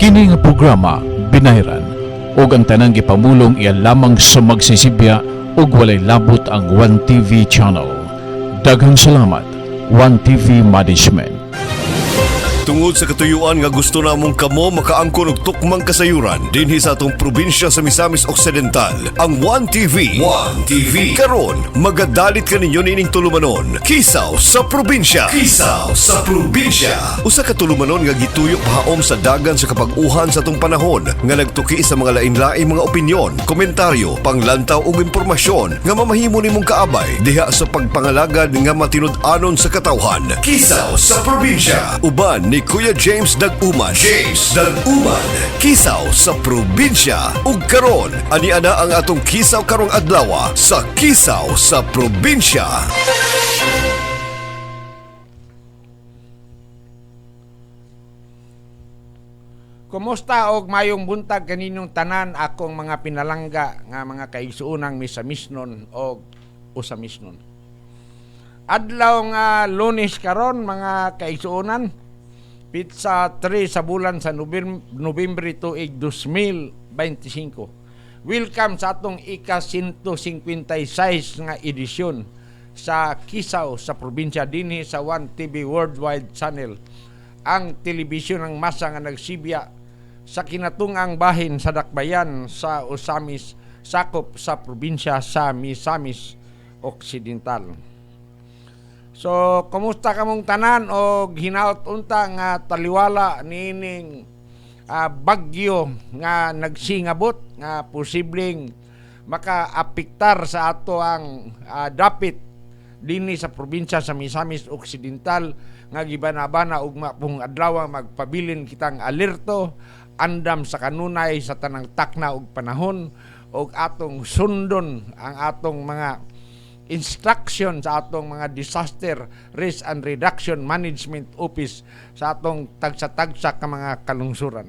Kini nga programa binayran ug ang tanang gipamulong iya lamang sa magsisibya ug walay labot ang One TV channel. Daghang salamat One TV Management. Tungod sa katuyuan nga gusto namong kamo makaangkon og tukmang kasayuran dinhi sa atong probinsya sa Misamis Occidental, ang One TV karon magadalit kaninyo nining tulumanon Kisaw sa Probinsya. Usa ka tulumanon nga gituyo pahaom sa dagan sa kapag-uhan sa atong panahon nga nagtuki sa mga lain-laing mga opinyon, komentaryo, panglantaw ug impormasyon nga mamahimo nimong kaabay diha sa pagpangalagad nga matinud-anon sa katawhan. Kisaw sa Probinsya uban ni Kuya James Dag-Uman. Kisaw sa Probinsya. Ug karon ani ana ang atong kisaw karong adlaw sa Kisaw sa Probinsya. Kumusta og mayong buntag kaninong tanan akong mga pinalangga nga mga kaigsuunang misamisnon o usamisnon. Adlaw nga Lunes karon mga kaigsuunan, Pizza 3 sa bulan sa Nobyembre tuig 2025. Welcome sa atong ika-156 nga edisyon sa Kisaw sa Probinsya dinhi sa One TV Worldwide Channel, ang telebisyon ng masa nga nagsibya sa kinatungang bahin sa Dakbayan sa Usamis, sakop sa probinsya sa Misamis Occidental. So, kumusta kamong tanan o hinaut unta nga taliwala nining bagyo nga nagsingabot nga posibleng makaapektar sa ato ang dapit dinhi sa probinsya sa Misamis Occidental nga gibanabana ug mapong adlaw magpabilin kitang alerto andam sa kanunay sa tanang takna ug panahon ug atong sundon ang atong mga instruction sa atong mga Disaster Risk and Reduction Management Office sa atong tagsa-tagsa ka mga kalungsuran.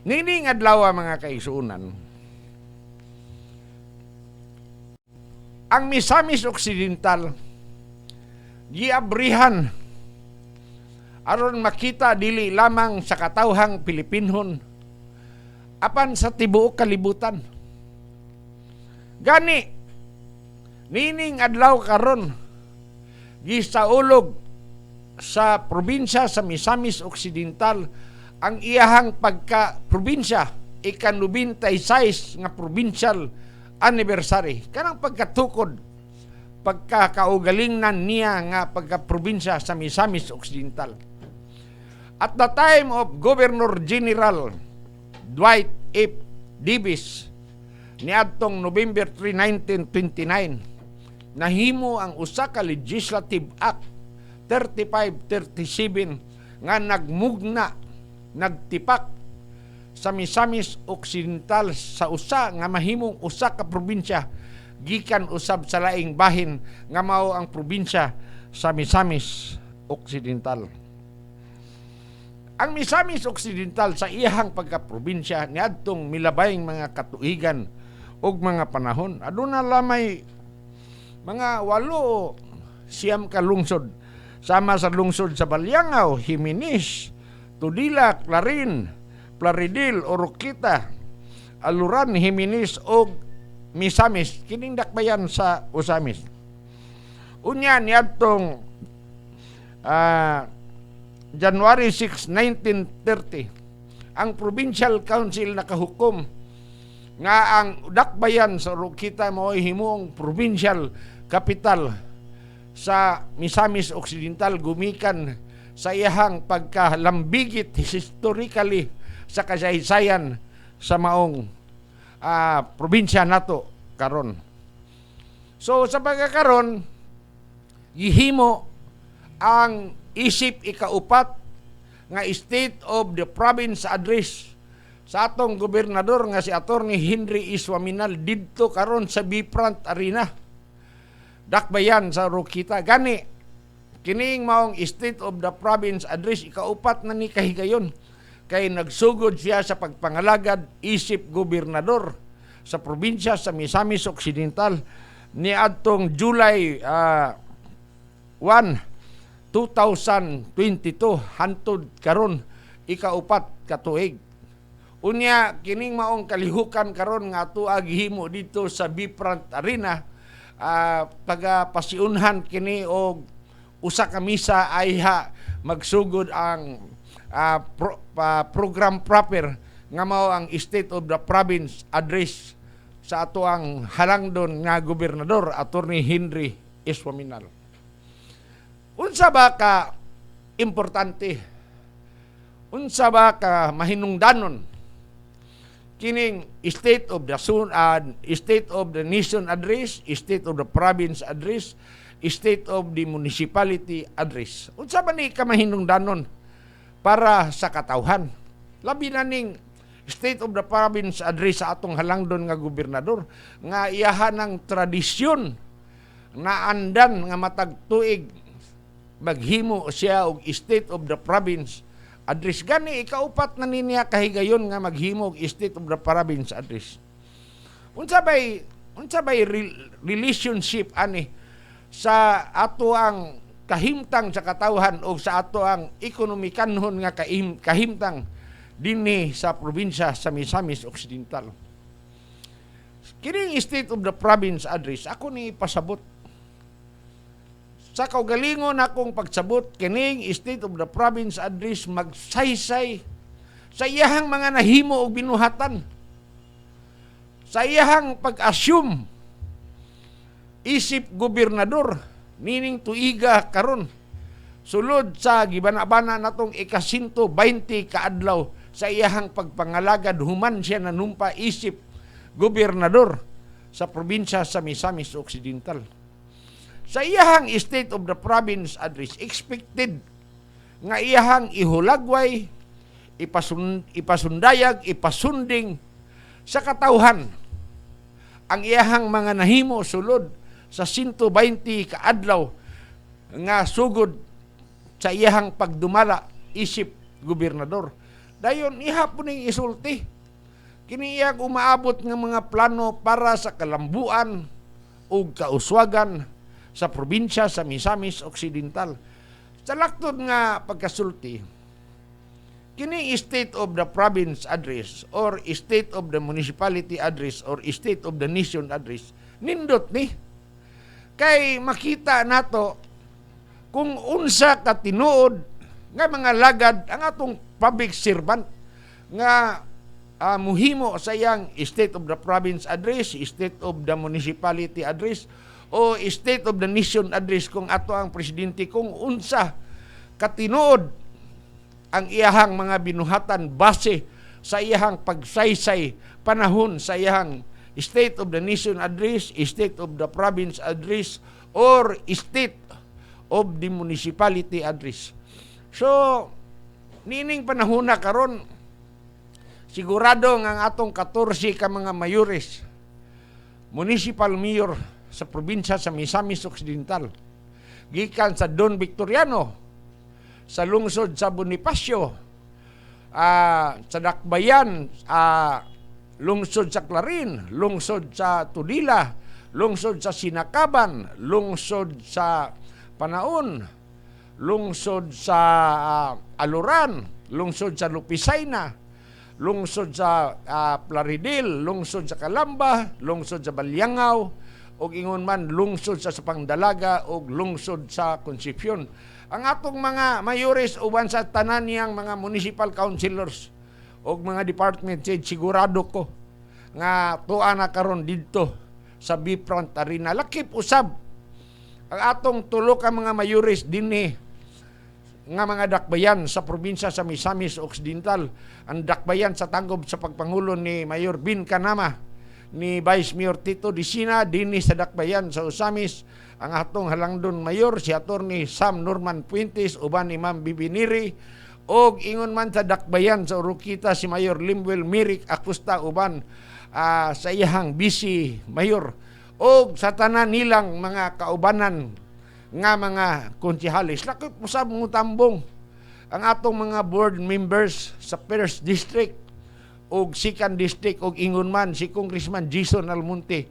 Nining adlaw mga kaigsuunan, ang Misamis Occidental giabrihan aron makita dili lamang sa katawhang Pilipinhon apan sa tibuok kalibutan. Gani nining adlaw karon gisaulog sa probinsya sa Misamis Occidental ang iyahang pagka-probinsya ika-96 nga provincial anniversary. Kanang pagkatukod pagkakaugalingnan niya nga pagka-probinsya sa Misamis Occidental. At the time of Governor General Dwight F. Davis niadtong November 3, 1929, nahimo ang usa ka Legislative Act 3537 nga nagtipak sa Misamis Occidental sa usa nga mahimong usa ka probinsya gikan usab sa laing bahin nga mao ang probinsya sa Misamis Occidental. Ang Misamis Occidental sa iyahang pagka-probinsya niadtong milabayng mga katuigan ug mga panahon aduna lamay mga 8 ka lungsod sama sa lungsod sa Balyangaw, Jimenez, Tudela, Clarin, Plaridel, Oroquita, Aluran, Jimenez ug Misamis kining dakbayan sa Usamis. Unya niadtong January 6, 1930, ang Provincial Council nakahukom nga ang dakbayan sa Oroquita mo'y himuong provincial capital sa Misamis Occidental gumikan sa iyahang pagkalambigit historically sa kasaysayan sa maong probinsya nato karon. So sa pagkakaron gihimo ang isip ikaupat nga State of the Province Address sa atong gobernador nga si Attorney Henry Iswaminal didto karon sa Bifront Arena dakbayan sa Oroquita. Gani kining maong State of the Province Address ikaupat na ni kahigayon kay nagsugod siya sa pagpangalagad isip gobernador sa probinsya sa Misamis Occidental ni adtong July 1, 2022 hantod karon ikaupat ka tuig. Unya kining maong kalihukan karon nga ato gihimo dito sa Bifront Arena, pagapasiunhan kini og usa ka misa ay magsugod ang program proper nga mao ang State of the Province Address sa ato ang halangdon nga gobernador Attorney Henry Eswaminal. Unsa ba ka importante? Unsa ba ka mahinungdanon kining State of the Nation Address, State of the Province Address, State of the Municipality Address? Unsa ba ni ka mahinungdanon para sa katawhan? Labi na ning State of the Province Address sa atong halangdon nga gobernador nga iyahan ng tradisyon na andan nga matag tuig maghimo siya og State of the Province Address. Gani ikaupat na niya kahigayon nga maghimo og State of the Province Address. Unsa bay relationship ani sa ato ang kahimtang sa katawhan o sa ato ang ekonomikanhon nga kahimtang dinhi sa probinsya sa Misamis Occidental. Kining State of the Province Address ako ni pasabot sa kaugalingon akong pagsabot kining State of the Province Address magsaysay sa iyahang mga nahimo og binuhatan, sa iyahang pag-assume isip gobernador nining tuiga karon sulod sa gibana-bana natong ika-120 kaadlaw sa iyahang pagpangalagad human siya nanumpa isip gobernador sa probinsya sa Misamis Occidental. Sa iyahang State of the Province Address, expected nga iyahang ihulagway, ipasundayag, ipasunding sa katawhan ang iyahang mga nahimo sulod sa 120 kaadlaw nga sugod sa iyahang pagdumala isip gobernador. Dayon ihapon ning isulti kini iyang umaabot nga mga plano para sa kalambuan ug kauswagan sa probinsya sa Misamis Occidental. Sa laktod nga pagkasulti, kini State of the Province Address or State of the Municipality Address or State of the Nation Address, nindot ni. Kay makita nato kung unsa ka tinuod nga mga lagad ang atong public servant nga muhimo sa iyang State of the Province Address, State of the Municipality Address, o State of the Nation Address kung ato ang presidente kung unsa katinuod ang iyahang mga binuhatan base sa iyahang pagsaysay panahon sa iyahang State of the Nation Address, State of the Province Address, or State of the Municipality Address. So, nining panahon na karon sigurado nga ang atong 14 ka mga mayores, municipal mayor sa probinsya sa Misamis Occidental, gikan sa Don Victoriano, sa lungsod sa Bonifacio, sa Dakbayan, lungsod sa Clarin, lungsod sa Tudila, lungsod sa Sinakaban, lungsod sa Panaon, lungsod sa Aluran, lungsod sa Lupisayna, lungsod sa Plaridel, lungsod sa Calamba, lungsod sa Balyangaw, o ingon man lungsod sa Pangdalaga o lungsod sa Concepcion. Ang atong mga mayores uban sa tanan niyang mga municipal councilors o mga department head, sigurado ko nga tuwa na karon dito sa Bifront Arena. Lakip usab ang atong tulo ka mga mayores dinhi nga mga dakbayan sa probinsya sa Misamis Occidental. Ang dakbayan sa tanggob sa pagpangulo ni Mayor Bin Kanama, ni Vice Mayor Tito Disina, dinhi sa dakbayan sa Usamis ang atong halangdon mayor si Attorney Sam Norman Puentes uban ni Ma'am Bibiniri, og ingon man sa dakbayan sa Urukita si Mayor Limwell Mirik Acosta uban sa iyahang vice mayor, og sa tanan nilang mga kaubanan nga mga konsehalis. Lakip usab mo tambong ang atong mga board members sa First District og Second District, og ingon man si Congressman Jason Almonte,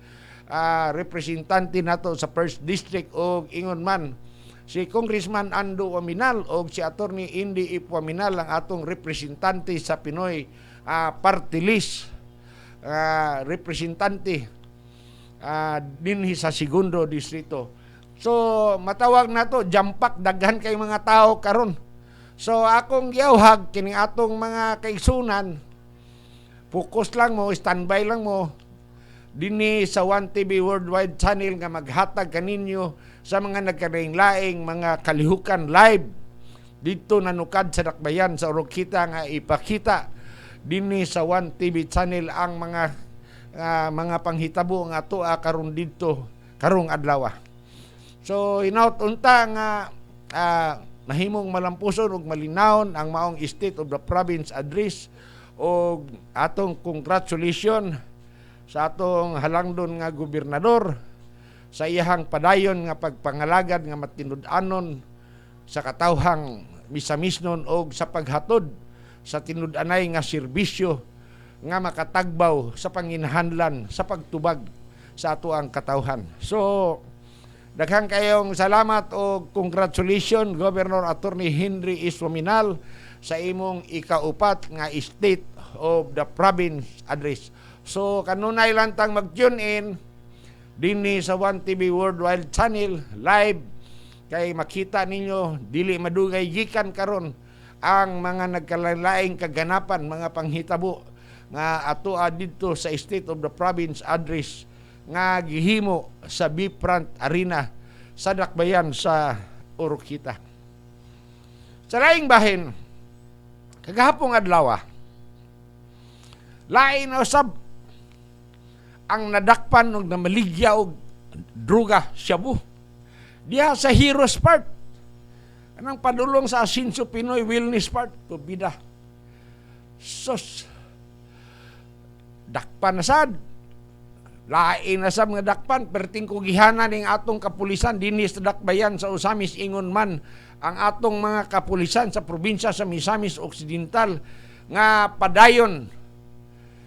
representante nato sa First District, og ingon man si Congressman Ando Waminal o si Attorney Indy Ipwaminal ang atong representante sa Pinoy party list, representante dinhi sa segundo distrito. So matawag na to jampak, daghan kay mga tao karon. So akong giyawhag kini atong mga kaigsunan, focus lang mo, standby lang mo dinhi sa 1TV Worldwide Channel nga maghatag kaninyo sa mga nagkalaing-laing mga kalihukan live dito nanukad sa Dakbayan sa Orokita nga ipakita dinhi sa 1TV Channel ang mga panghitabo nga atoa karon dito karong adlaw. So hinaut unta nga mahimong malampuson ug malinawon ang maong State of the Province address o atong congratulation sa atong halangdon nga gobernador sa iyahang padayon nga pagpangalagad nga matinud-anon sa katawhang misamisnon o sa paghatod sa tinud-anay nga serbisyo nga makatagbaw sa panginahanglan sa pagtubag sa ato ang katawhan. So daghang kayong salamat o congratulations Governor Attorney Henry Iswaminal sa imong ikaupat nga State of the Province address. So kanunay lang tang mag-tune in dinhi sa 1TV Worldwide Channel live kay makita ninyo dili madugay gikan karon ang mga nagkalain-laing kaganapan, mga panghitabo nga atoa dito sa State of the Province address nga gihimo sa Bifront Arena sa Dakbayan sa Orokita. Sa laing bahin, kagahapong adlaw, lain usab ang nadakpan og namaligya og droga, shabu diha sa Heroes Park, anang padulong sa Asinso Pinoy Wellness Park, tubida. Sus, dakpan na sad, lain na sab nga dakpan, perting kugihanan ning atong kapulisan dinhi sa Dakbayan sa Usamis, ingon man ang atong mga kapulisan sa probinsya sa Misamis Occidental nga padayon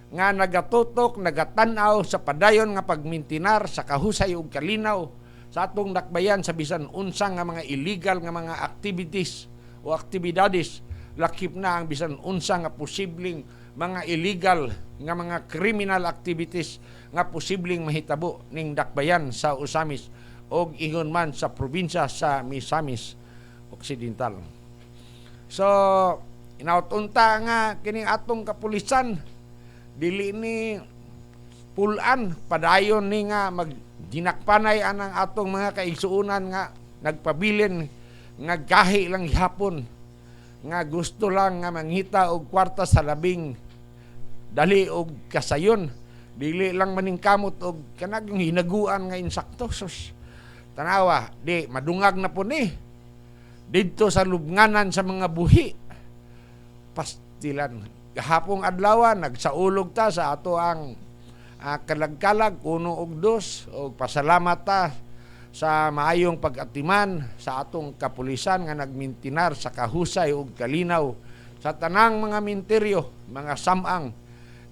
nga nagatutok, nagatanaw sa padayon nga pagmintinar sa kahusay ug kalinaw sa atong Dakbayan sa bisan unsa nga mga illegal nga mga activities o aktibidades, lakip na ang bisan unsa nga posibleng mga illegal nga mga criminal activities nga posibleng mahitabo ning Dakbayan sa Usamis o ingon man sa probinsya sa Misamis Occidental. So inautunta nga kining atong kapulisan dili ni pulan padayon ni nga magdinakpanay anang atong mga kaigsuunan nga nagpabilin nga gahi lang hapon nga gusto lang nga mangita og kwarta sa labing dali og kasayon, dili lang maningkamot og kanag hinaguan nga insakto. Sus, tanawa di madungag na po ni didto sa lubnganan sa mga buhi pastilan. Kahapong adlaw nagsaulog ta sa ato ang kalag-kalag 1 ug 2 og pasalamat ta sa maayong pag-atiman sa atong kapulisan nga nagmintinar sa kahusay ug kalinaw sa tanang mga minteryo, mga samang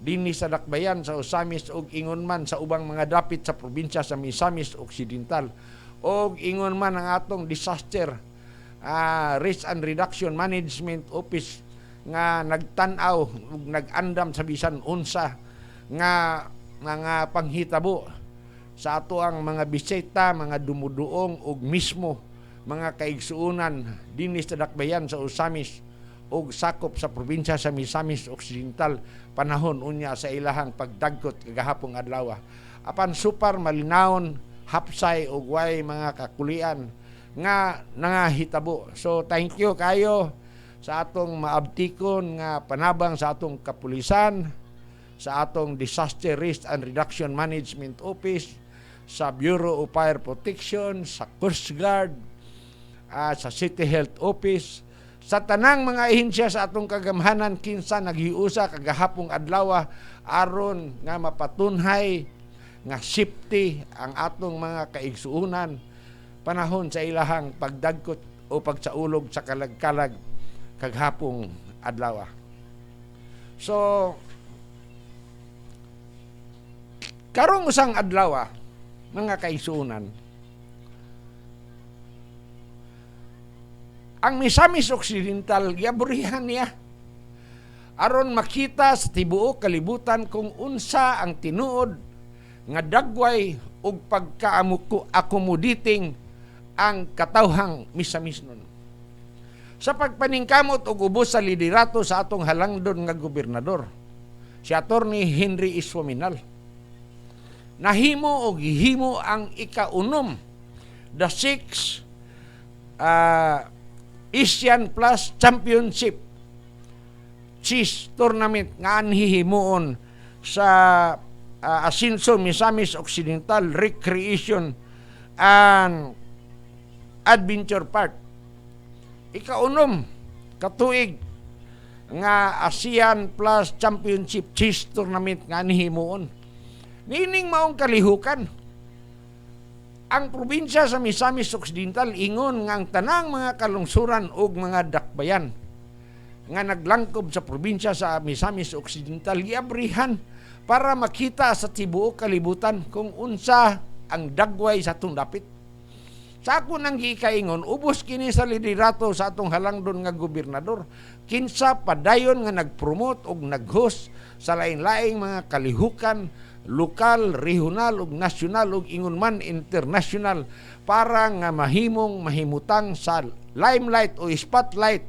dinhi sa Dakbayan sa Usamis ug ingon man sa ubang mga dapit sa probinsya sa Misamis Occidental ug ingon man ang atong disaster risk and reduction management office nga nagtan-aw ug nag-andam sa bisan unsa nga mga panghitabo sa ato ang mga bisita, mga dumuduong ug mismo mga kaigsuunan dinhi sa Dakbayan sa Usamis ug sakop sa probinsya sa Misamis Occidental panahon unya sa ilahang pagdagkot kagahapong adlaw. Apan super malinawon, hapsay ug way mga kakulian nga nangahitabo. So thank you kayo sa atong maabtikon nga panabang sa atong kapulisan, sa atong Disaster Risk and Reduction Management Office, sa Bureau of Fire Protection, sa Coast Guard, sa City Health Office, sa tanang mga ahensya sa atong kagamhanan kinsa naghiusa kagahapong adlaw aron nga mapatunhay nga safety ang atong mga kaigsuunan panahon sa ilahang pagdagkot o pagsaulog sa kalag-kalag kaghapong adlaw. So karong usang adlaw mga kaigsuunan, ang Misamis Occidental giaburihan niya aron makita sa tibuok kalibutan kung unsa ang tinuod nga dagway ug pagka-accommodating ang katawhang Misamis nun. Sa pagpaningkamot og ubos sa liderato sa atong halangdon nga gobernador, si Atty. Henry Iswaminal, nahimo og gihimo ang ikaunom, the 6th Asian Plus Championship Chess Tournament nga anhihimuon sa Asinso Misamis Occidental Recreation and Adventure Park. Ikaunom katuig nga ASEAN Plus Championship Chess Tournament nga anhihimuon. Nining maong kalihukan. Ang probinsya sa Misamis Occidental ingon nga ang tanang mga kalungsuran ug mga dakbayan nga naglangkob sa probinsya sa Misamis Occidental giabrihan para makita sa tibuok kalibutan kung unsa ang dagway sa atong dapit. Sa ako nang giikaingon, ubos kini sa liderato sa atong halangdon nga gobernador, kinsa padayon nga nagpromote og nag-host sa lain-laing mga kalihukan, lokal, regional ug nasyonal ug ingon man international para nga mahimutang sa limelight o spotlight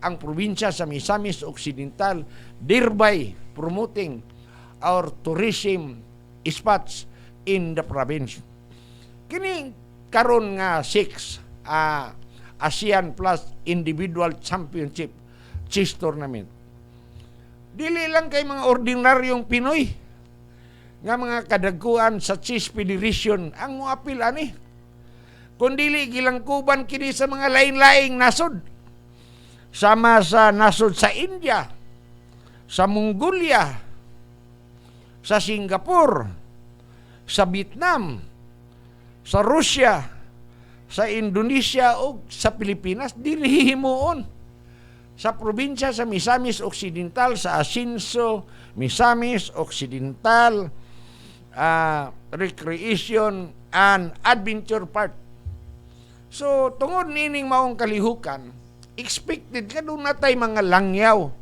ang probinsya sa Misamis Occidental, thereby promoting our tourism spots in the province. Kini karon nga 6 ASEAN Plus Individual Championship Chess Tournament. Dili lang kay mga ordinaryong Pinoy nga mga kadagkuan sa Chess Federation ang moapil ani, kundili gilangkuban kini sa mga lain-laing nasod, sama sa nasod sa India, sa Mongolia, sa Singapore, sa Vietnam, sa Russia, sa Indonesia o sa Pilipinas. Dilihimuon sa probinsya sa Misamis Occidental, sa Asinso Misamis Occidental Recreation and Adventure Park. So tungod nining maong kalihukan, expected ka doon natay mga langyaw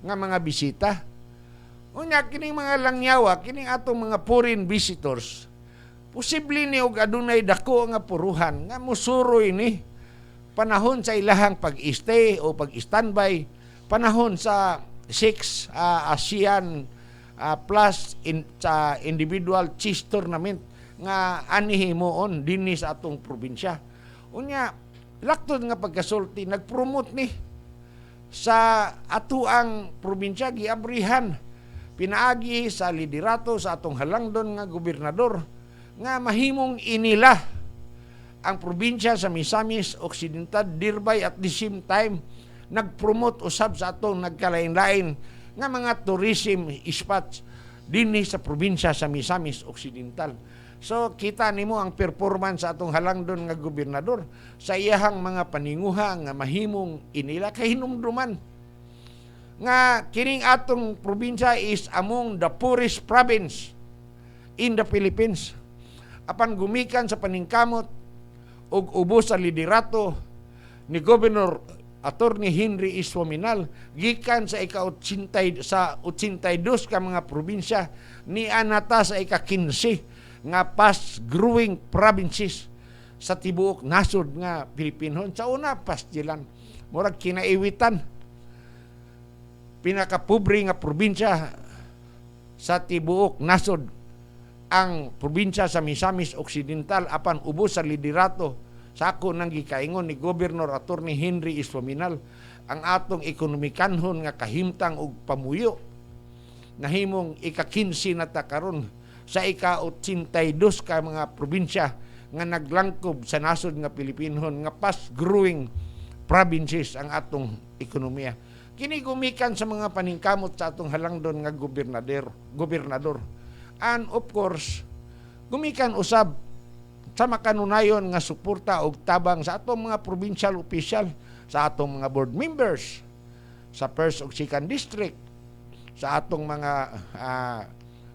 nga mga bisita. Unya kining mga langyawa, kining atong mga foreign visitors, posible ni og adunay dako nga puruhan nga musuroy ni panahon sa ilahang pag-stay o pag-standby, panahon sa 6 ASEAN Plus sa individual chess tournament nga anihimuon dinhi sa atong probinsya. Unya laktod nga pagkasulti nagpromote ni sa atuang probinsya giabrihan pinaagi sa liderato sa atong halangdon nga gobernador nga mahimong inila ang probinsya sa Misamis Occidental, thereby at the same time nagpromote usab sa atong nagkalain-lain nga mga tourism spots dinhi sa probinsya sa Misamis Occidental. So kita nimo ang performance sa atong halangdon nga gobernador sa iyahang mga paninguha nga mahimong inila kay hinumduman nga kining atong probinsya is among the poorest province in the Philippines. Apan gumikan sa paningkamot ug ubos sa liderato ni Governor Atty. Henry Iswaminal gikan sa ika-82 ka mga probinsya ni anata sa ika-15 nga fast growing provinces sa tibuok nasod nga Pilipinhon. Sa una pastilan murag kinaiwitan, pinakapobre nga probinsya sa tibuok nasod ang probinsya sa Misamis Occidental apan ubos sa liderato sa ako nang gikaingon ni Governor Atty. Henry Iswaminal ang atong ekonomikanhon nga kahimtang og pamuyo nahimong ika-15 na ta karon sa ika-82 ka mga probinsya nga naglangkob sa nasod nga Pilipinhon nga fast growing provinces ang atong ekonomiya. Kini gumikan sa mga paningkamot sa atong halangdon nga gobernador. And of course, gumikan usab sa makanunayon nga suporta og tabang sa atong mga provincial official, sa atong mga board members, sa 1st ug 2nd district, sa atong mga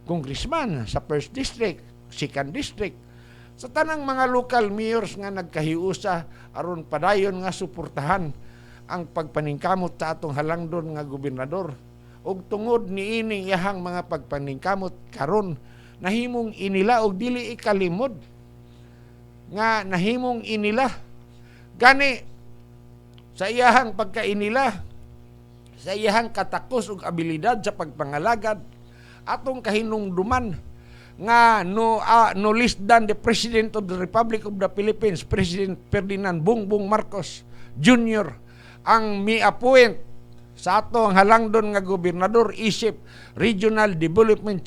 congressman sa 1st district, 2nd district, sa tanang mga local mayors nga nagkahiusa aron padayon nga suportahan ang pagpaningkamot sa atong halangdon nga gobernador. Og tungod niining iyahang mga pagpaningkamot karon nahimong inila og dili ikalimod nga nahimong inila gani sa iyahang pagkainila, sa iyahang katakos ug abilidad sa pagpangalagad atong kahinungduman nga no less than the President of the Republic of the Philippines, President Ferdinand Bongbong Marcos Jr. ang mi-appoint sa atong halangdon nga gobernador isip Regional Development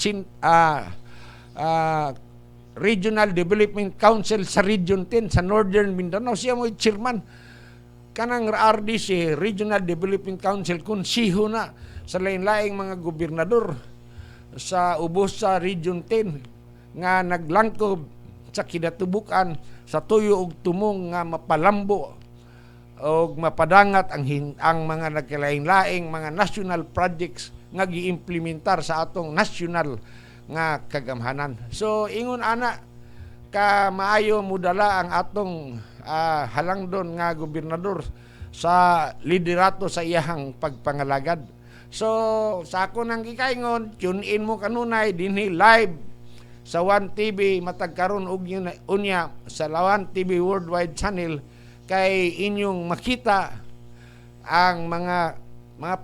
Regional Development Council sa Region 10 sa Northern Mindanao. Siya mo chairman kanang RDC, Regional Development Council, konsiho na sa lain-laing mga gobernador sa ubos sa Region 10 nga naglangkob sa kinatubukan sa tuyo ug tumong nga mapalambo o mapadangat ang mga nagkalain-laing mga national projects nga giimplementar sa atong national nga kagamhanan. So ingon ana ka maayo mudala ang atong halangdon nga gobernador sa liderato sa iyahang pagpangalagad. So sa ako nang gikaingon, tune in mo kanunay dinhi live sa 1TV matag karon og unya sa 1TV Worldwide Channel kay inyong makita ang mga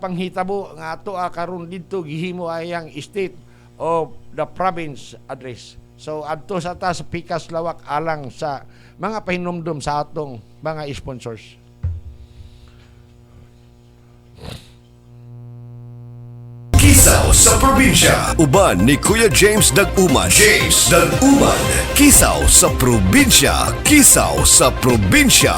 panghitabo nga ato karon didto gihimo ayang State of the Province address. So adto sa ta sa Pikas Lawak alang sa mga pahinumdum sa atong mga sponsors. Kisaw sa probinsya. Uban ni Kuya James Dag-Uman. James Dag-Uman. Kisaw sa probinsya. Kisaw sa probinsya.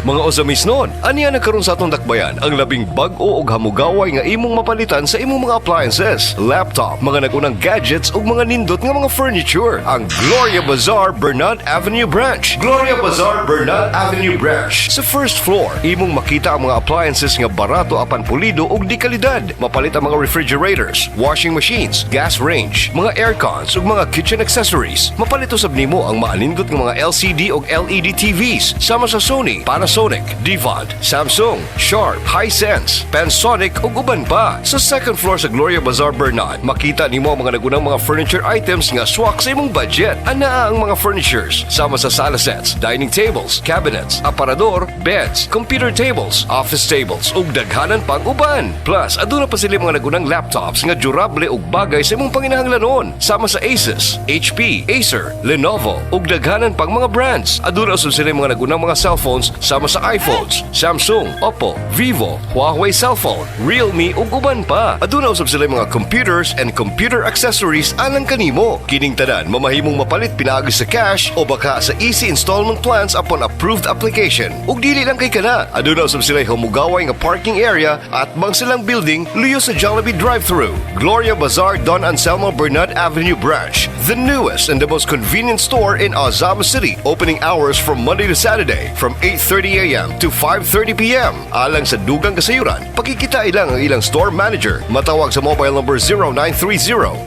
Mga osamis noon, aniya nagkaroon sa atong dakbayan ang labing bag-o og hamugaway nga imong mapalitan sa imong mga appliances, laptop, mga nagunang gadgets ug mga nindot nga mga furniture. Ang Gloria Bazaar Bernard Avenue Branch. Gloria Bazaar Bernard Avenue Branch. Sa first floor, imong makita ang mga appliances nga barato apan pulido ug di kalidad. Mapalit ang mga refrigerators, washing machines, gas range, mga aircons ug mga kitchen accessories. Mapalit usab nimo ang maanindot nga mga LCD ug LED TVs sama sa Sony, Panasonic, Devon, Samsung, Sharp, Hisense, Panasonic ug uban pa. Sa second floor sa Gloria Bazaar Bernard, makita nimo ang mga nagunang mga furniture items nga swak sa imong budget. Anaa ang mga furnitures sama sa sala sets, dining tables, cabinets, aparador, beds, computer tables, office tables ug daghanan pang uban. Plus, aduna pa sila mga nagunang laptops nga durable ug bagay sa imong panginahanglanon sama sa Asus, HP, Acer, Lenovo ug daghanan pang mga brands. Aduna usab sila mga nagunang mga cellphones sama sa iPhones, Samsung, Oppo, Vivo, Huawei cellphone, Realme ug uban pa. Aduna usab sila mga computers and computer accessories alang kanimo. Kining tanan mamahimong mapalit pinaagi sa cash o baka sa easy installment plans upon approved application. Ug dili lang kay kana, aduna usab sila humugaway nga parking area at bang silang building luyo sa Jollibee drive-thru. Gloria Bazaar Don Anselmo Bernard Avenue Branch, the newest and the most convenient store in Ozama City. Opening hours from Monday to Saturday from 8:30 a.m. to 5:30 p.m. Alang sa dugang kasayuran, pakikita ilang ang ilang store manager. Matawag sa mobile number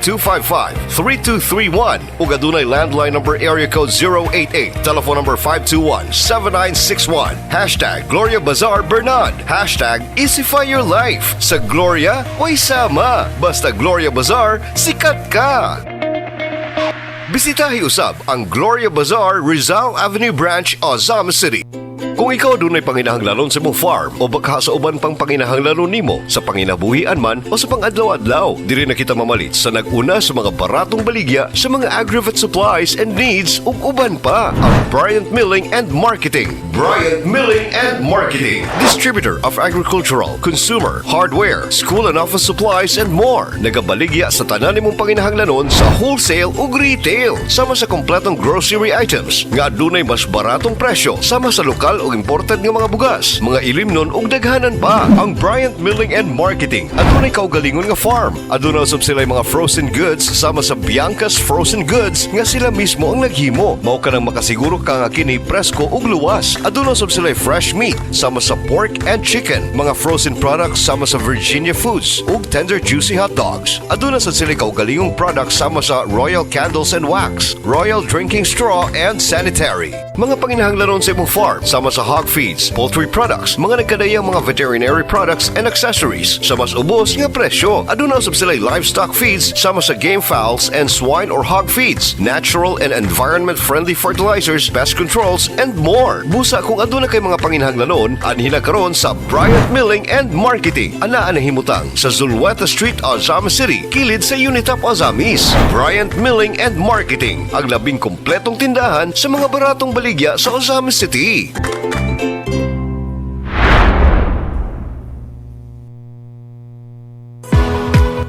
0930-255-3231 ug adunay landline number area code 088, telephone number 521-7961. Gloria Bazaar Bernard. Easify your life. Sa Gloria, way sama. Basta Gloria Bazaar, sikat ka! Bisitahi usab ang Gloria Bazaar Rizal Avenue Branch, Ozama City. Kung ikaw dunay panginahanglanon sa imong farm o baka sa uban pang panginahanglanon nimo sa panginabuhian man o sa pang-adlaw-adlaw, diri na kita mamalit sa nag-una sa mga baratong baligya sa mga agri-vet supplies and needs ug uban pa. Ang Bryant Milling and Marketing. Bryant Milling and Marketing. Distributor of agricultural, consumer, hardware, school and office supplies and more. Nagabaligya sa tanan nimong panginahanglanon sa wholesale ug retail sama sa kompletong grocery items nga dunay mas baratong presyo sama sa lokal o ug imported nga mga bugas, mga ilimnon ug daghanan pa. Ang Bryant Milling and Marketing adunay kaugalingon nga farm. Aduna usab sila mga frozen goods sama sa Bianca's Frozen Goods nga sila mismo ang naghimo. Mao ka nang makasiguro ka nga kini presko ug luwas. Aduna usab sila fresh meat sama sa pork and chicken, mga frozen products sama sa Virginia Foods ug tender juicy hot dogs. Aduna sa sila kaugalingong products sama sa Royal Candles and Wax, Royal Drinking Straw and Sanitary. Mga panginahanglanon sa imong farm sama sa hog feeds, poultry products, mga nagkadayang mga veterinary products and accessories sa mas ubos nga presyo. Aduna usab sila livestock feeds sama sa game fowls and swine or hog feeds, natural and environment-friendly fertilizers, pest controls, and more. Busa kung aduna kay mga panginahanglanon, anhina karon sa Bryant Milling and Marketing. Anaa na himutang sa Zulueta Street, Ozama City, kilid sa Unitap Ozamis. Bryant Milling and Marketing, ang labing kompletong tindahan sa mga baratong baligya sa Ozamis City.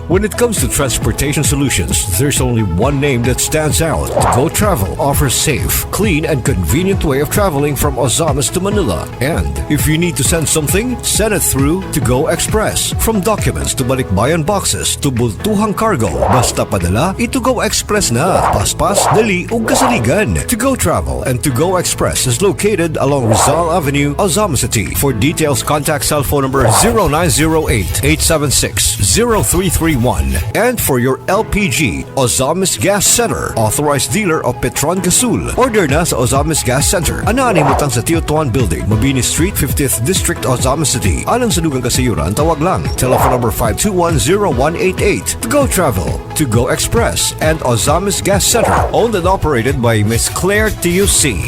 When it comes to transportation solutions, there's only one name that stands out. Go Travel offers safe, clean, and convenient way of traveling from Ozamis to Manila. And if you need to send something, send it through To Go Express. From documents to balikbayan boxes to bultuhang cargo, basta padala, To Go Express na. Paspas, dali, ug kasaligan. To Go Travel and To Go Express is located along Rizal Avenue, Ozamis City. For details, contact cell phone number 0908-876-0331. And for your LPG, Ozamis Gas Center, authorized dealer of Petron Gasul. Order na sa Ozamis Gas Center. Anaan himutang sa Teotuan Building, Mabini Street, 50th District, Ozamis City. Alang sa dugang kasayuran, tawag lang. Telephone number 521-0188. To Go Travel, To Go Express, and Ozamis Gas Center. Owned and operated by Miss Claire TUC.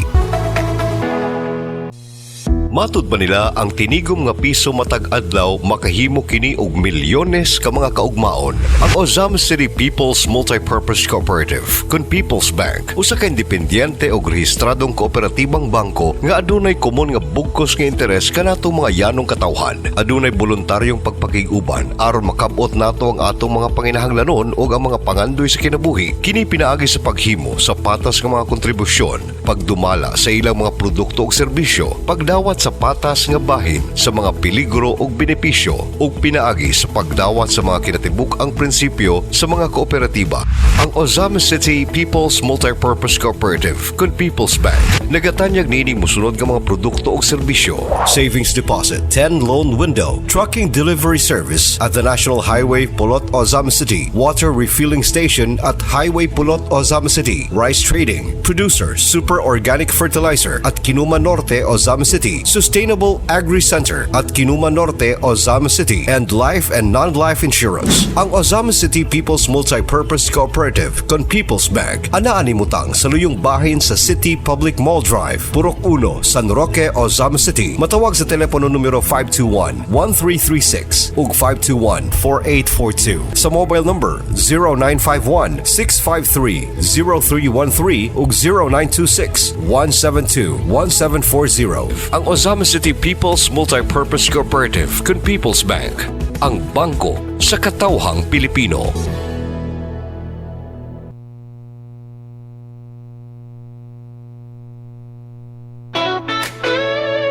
Matud ba nila ang tinigom nga piso matag adlaw makahimo kini og milyones ka mga kaugmaon? Ang Ozamis City People's Multipurpose Cooperative, kun People's Bank, usa ka independyente og rehistradong kooperatibang bangko nga adunay komon nga bugkos nga interes kanatong mga yanong katawhan. Adunay voluntaryong pagpakig-uban aron makabot nato ang atong mga panginahanglanon ug ang mga pangandoy sa kinabuhi. Kini pinaagi sa paghimo sa patas nga mga kontribusyon, pagdumala sa ilang mga produkto ug serbisyo, pagdawat sa patas nga bahin sa mga peligro ug benepisyo ug pinaagi sa pagdawat sa mga kinatibuk ang prinsipyo sa mga kooperatiba. Ang Ozamis City People's Multipurpose Cooperative, kun People's Bank, nagatanyag niini mosunod nga mga produkto ug serbisyo. Savings deposit, 10 loan window, trucking delivery service at the National Highway Pulot, Ozamis City, water refilling station at Highway Pulot, Ozamis City, rice trading, producer, super organic fertilizer at Kinuma Norte, Ozamis City, Sustainable Agri Center at Kinuma Norte, Ozamis City, and life and non-life insurance. Ang Ozamis City People's Multipurpose Cooperative, kon People's Bank, anaan himutang sa luyong bahin sa City Public Mall Drive, Purok 1, San Roque, Ozamis City. Matawag sa telepono numero 521-1336 ug 521-4842. Sa mobile number 0951-653-0313 ug 0926-172-1740. Ang Ozamis City People's Multipurpose Cooperative, kun People's Bank, ang bangko sa katawhang Pilipino.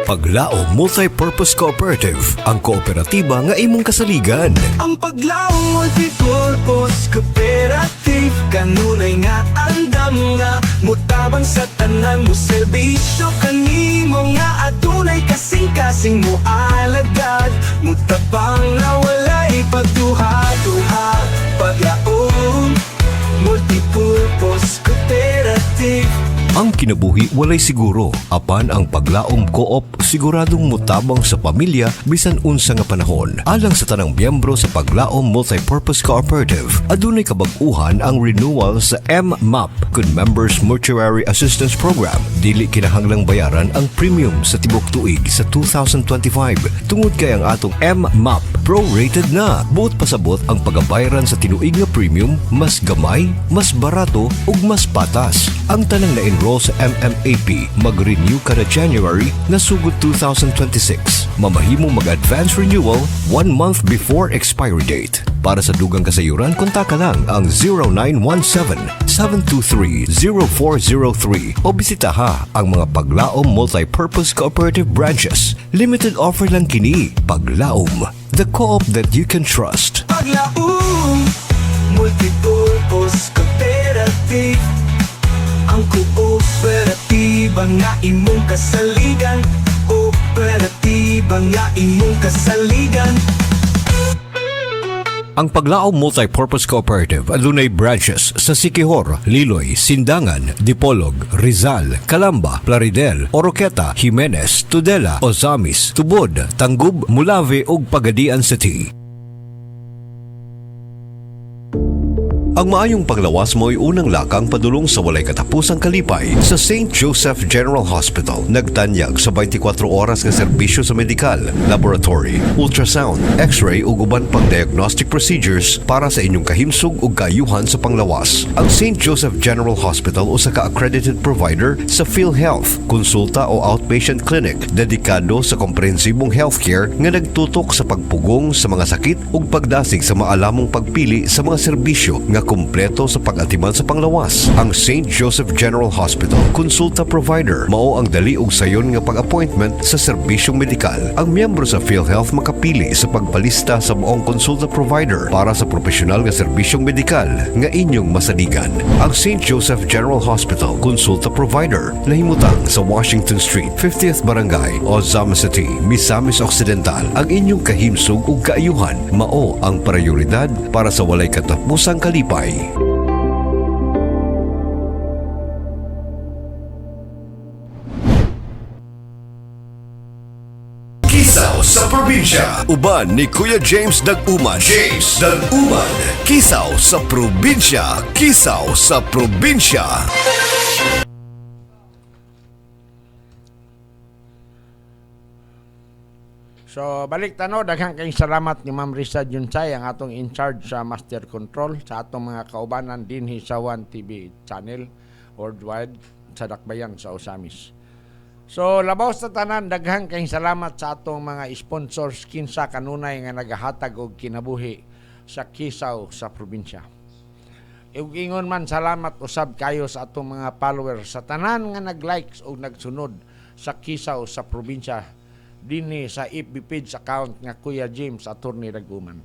Paglao Multipurpose Cooperative, ang kooperatiba nga imong kasaligan. Ang Paglaong Multipurpose Cooperative, kanunay nga andam nga mutabang sa tanan mo serbisyo kanimo nga adunay kasing-kasing mo alagad mutabang na walay pagduha-duha. Paglaong Multipurpose Cooperative. Ang kinabuhi walay siguro, apan ang Paglaom Co-op siguradong mutabang sa pamilya bisan unsa nga panahon. Alang sa tanang miyembro sa Paglaom Multipurpose Cooperative, adunay kabag-uhan ang renewal sa MMAP kun Members Mortuary Assistance Program. Dili kinahanglang bayaran ang premium sa tibok tuig sa 2025 tungod kay ang atong MMAP pro-rated na. Buot pasabot ang pagabayaran sa tinuig nga premium mas gamay, mas barato ug mas patas. Ang tanang na-enroll sa MMAP mag-renew kada January na sugod 2026. Mamahimo mag-advance renewal 1 month before expiry date. Para sa dugang kasayuran, kontaka lang ang 0917-723-0403 o bisitaha ang mga Paglaom Multipurpose Cooperative Branches. Limited offer lang kini. Paglaom, the co-op that you can trust. Paglaom Multipurpose Cooperative, ang kooperatiba nga imong kasaligan. Kooperatiba nga imong kasaligan. Ang Paglaom Multipurpose Cooperative adunay branches sa Siquijor, Liloy, Sindangan, Dipolog, Rizal, Calamba, Plaridel, Oroqueta, Jimenez, Tudela, Ozamis, Tubod, Tangub, Mulave ug Pagadian City. Ang maayong paglawas mo ay unang lakang padulong sa walay katapusang kalipay sa St. Joseph General Hospital. Nagtanyag sa 24 oras nga serbisyo sa medikal, laboratory, ultrasound, x-ray ug uban pang diagnostic procedures para sa inyong kahimsog ug kaayuhan sa panglawas. Ang St. Joseph General Hospital usa ka accredited provider sa PhilHealth, konsulta o outpatient clinic dedikado sa komprehensibong healthcare nga nagtutok sa pagpugong sa mga sakit ug pagdasig sa maalamong pagpili sa mga serbisyo nga kumpleto sa pag-atiman sa panglawas. Ang St. Joseph General Hospital konsulta provider mao ang dali ug sayon nga pag-appointment sa serbisyong medikal. Ang miyembro sa PhilHealth makapili sa pagpalista sa maong konsulta provider para sa profesional nga serbisyong medikal nga inyong masaligan. Ang St. Joseph General Hospital konsulta provider nahimutang sa Washington Street, 50th Barangay, Ozamis City, Misamis Occidental. Ang inyong kahimsog ug kaayuhan mao ang prioridad para sa walay katapusang kalipay. Kisaw sa probinsya. Uban ni Kuya James Dag-Uman. James Dag-Uman. Kisaw sa probinsya. Kisaw sa probinsya. So, balik tano, daghang kayong salamat ni Ma'am Risa Junsay, ang atong in charge sa Master Control, sa atong mga kaubanan din sa One TV channel, worldwide, sa Dakbayan, sa Osamis. So, labaw sa tanan, daghang kayong salamat sa atong mga sponsors, kinsa kanunay nga nagahatag og kinabuhi sa Kisaw sa probinsya. Ug ingon man salamat usab kayo sa atong mga followers, sa tanan nga nag-likes o nagsunod sa Kisaw sa probinsya, dinhi sa FB page account nga Kuya James Attorney Dag-Uman.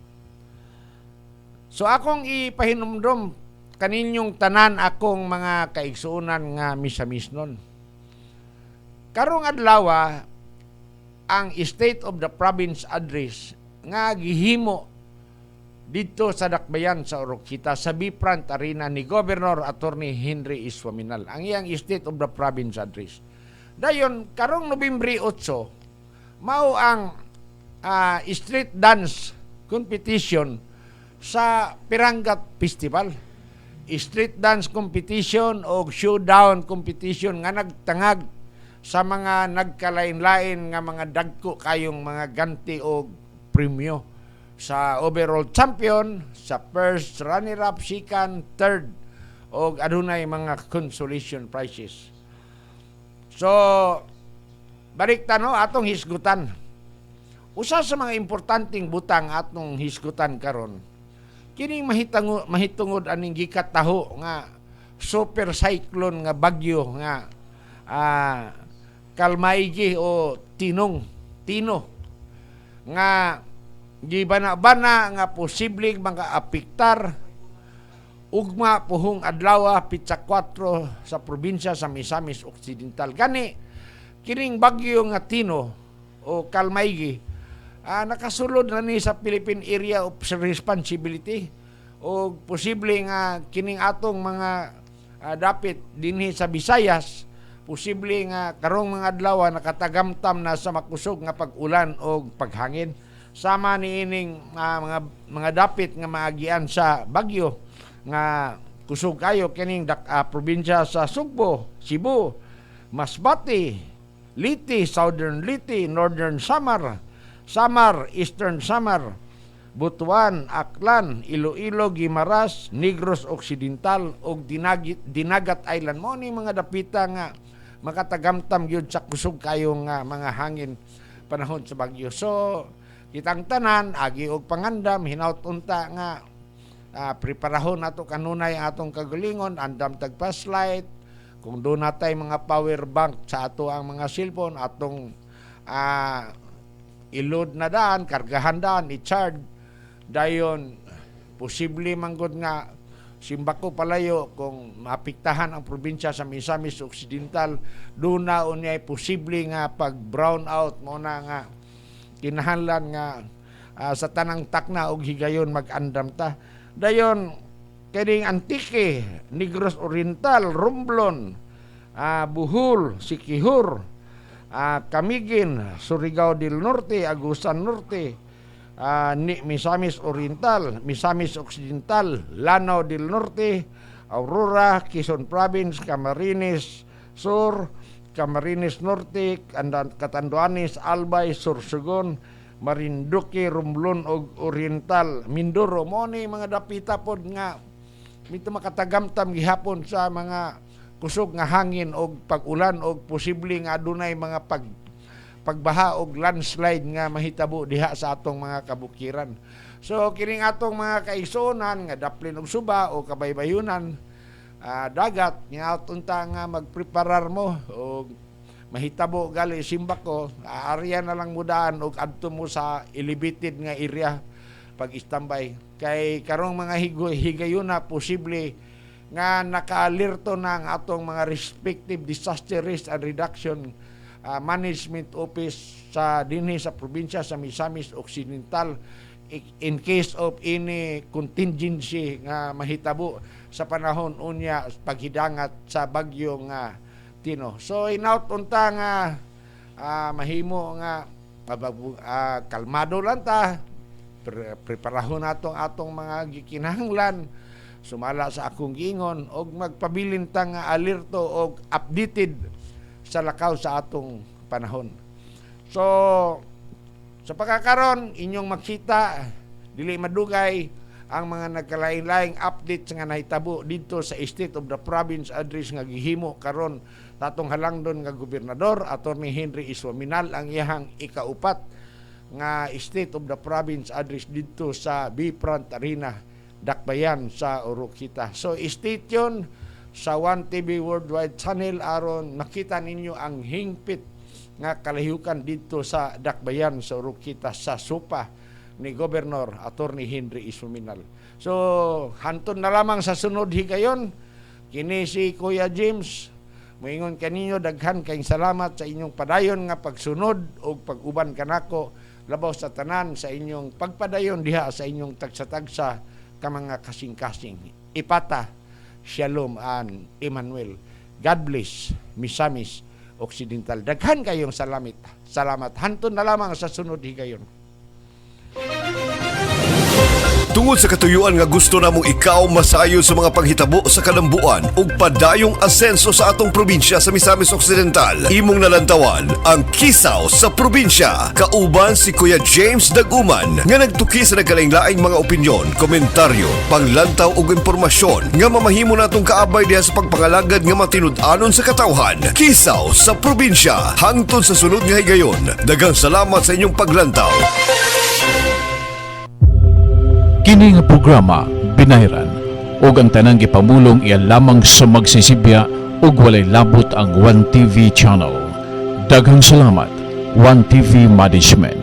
So akong ipahinumdom kaninyong tanan akong mga kaigsuonan nga misamisnon. Karong adlaw ang State of the Province address nga gihimo dito sa Dakbayan sa Oroqueta sa Bifront Arena ni Governor Attorney Henry Iswaminal. Ang iyang State of the Province address. Dayon karong Nobyembre 8 mao ang street dance competition sa Pirangat Festival. Street dance competition o showdown competition nga nagtangag sa mga nagkalain-lain nga mga dagko kayong mga ganti o premyo sa overall champion, sa first runner-up, second, third o adunay mga consolation prizes. So balik tano atong hisgutan. Usa sa mga importanteng butang atong hisgutan karon, kining mahitungod aning gikataho nga super cyclone nga bagyo nga Kalmaigi o Tino nga gibana-bana nga posibleng mga apektar ugma puhong adlaw pitsa 4 sa probinsya sa Misamis Occidental. Gani kining bagyo nga Tino o Kalmaigi nakasulod na ni sa Philippine Area of Responsibility o posible nga kining atong mga dapit dinhi sa Visayas, posible nga karong mga adlaw nakatagamtam na sa makusog nga pag-ulan o paghangin. Sama ni ining mga dapit nga maagian sa bagyo nga kusog kayo kining probinsya sa Sugbo, Cebu, Masbate, Liti, Southern Liti, Northern Samar, Eastern Samar, Butuan, Aklan, Iloilo, Guimaras, Negros Occidental ug Dinagat Island. Mao ni mga dapita nga makatagamtam gyud sa kusog kayo nga mga hangin panahon sa bagyo. So kitang tanan agi og pangandam hinaut unta nga preparahon nato kanunay ang atong kagalingon, andam tag flashlight, kung doon natay mga power bank sa ato ang mga cellphone, atong i-load na daan, kargahan daan, i-charge, dayon, posible manggod nga, simbako palayo, kung maapektahan ang probinsya sa Misamis Occidental, doon na unyay posible nga pag-brown out, muna nga, kinahanglan nga, sa tanang takna og higayon mag-andam ta. Dayon, kining Antique, Negros Oriental, Romblon, Bohol, Siquijor, Camiguin, Surigao del Norte, Agusan Norte, Misamis Oriental, Misamis Occidental, Lanao del Norte, Aurora, Quezon Province, Camarines Sur, Camarines Norte, Catanduanes, Albay, Sorsogon, Marinduque, Romblon og Oriental, Mindoro. Mo ni mga dapita pod nga mito makatagamtam gihapon sa mga kusog nga hangin og pag-ulan og posible nga adunay mga pagbaha og landslide nga mahitabo diha sa atong mga kabukiran. So kining atong mga kaigsuonan nga daplin og suba o kabaybayunan, dagat nga unta nga magpreparar mo og mahitabo gali simbako, area na lang mudaan og adto mo sa elevated nga area pag-istambay. Kay karong mga higayuna posible nga naka-alerto na ang atong mga respective disaster risk and reduction management office sa dinhi sa probinsya sa Misamis Occidental in case of any contingency nga mahitabo sa panahon unya paghidangat sa bagyo nga Tino. So inaut unta nga mahimo nga kalmado lang ta, preparahon natong atong mga gikinahanglan, sumala sa akong giingon og magpabilin ta nga alerto og updated sa lakaw sa atong panahon. So sa pagkakaron inyong makita dili madugay ang mga nagkalain-laing updates nga nahitabo dito sa State of the Province address nga gihimo karon tatong halangdon nga gobernador Attorney Henry Iswaminal ang iyahang ikaupat nga State of the Province address dito sa Bifront Arena, Dakbayan sa Oroquita. So stay tuned sa 1TV Worldwide Channel aron makita ninyo ang hingpit nga kalahiukan dito sa Dakbayan sa Oroquita sa supa ni Governor Attorney Henry Iswaminal. So hantod na lamang sa sunod higayon, kini si Kuya James. Moingon kaninyo daghan kayong salamat sa inyong padayon nga pagsunod o pag-uban kanako labaw sa tanan sa inyong pagpadayon diha sa inyong tagsa-tagsa ka mga kasing-kasing. Ipata, Shalom and Emmanuel. God bless, Misamis Occidental. Daghan kayong salamat. Hantod na lamang sa sunod higayon. Tungod sa katuyuan nga gusto namong ikaw masayo sa mga panghitabo sa kalambuan ug padayong asenso sa atong probinsya sa Misamis Occidental, imong nalantawan ang Kisaw sa Probinsya. Kauban si Kuya James Daguman nga nagtuki sa nagkalain-laing mga opinyon, komentaryo, panglantaw ug impormasyon nga mamahimo natong kaabay diha sa pagpangalagad nga matinud-anon sa katawhan. Kisaw sa Probinsya, hangtod sa sunod nga higayon. Daghang salamat sa inyong paglantaw. Kini nga programa binayran ug ang tanang gipamulong iya lamang sa magsisibya ug walay labot ang 1TV channel. Daghang salamat 1TV Management.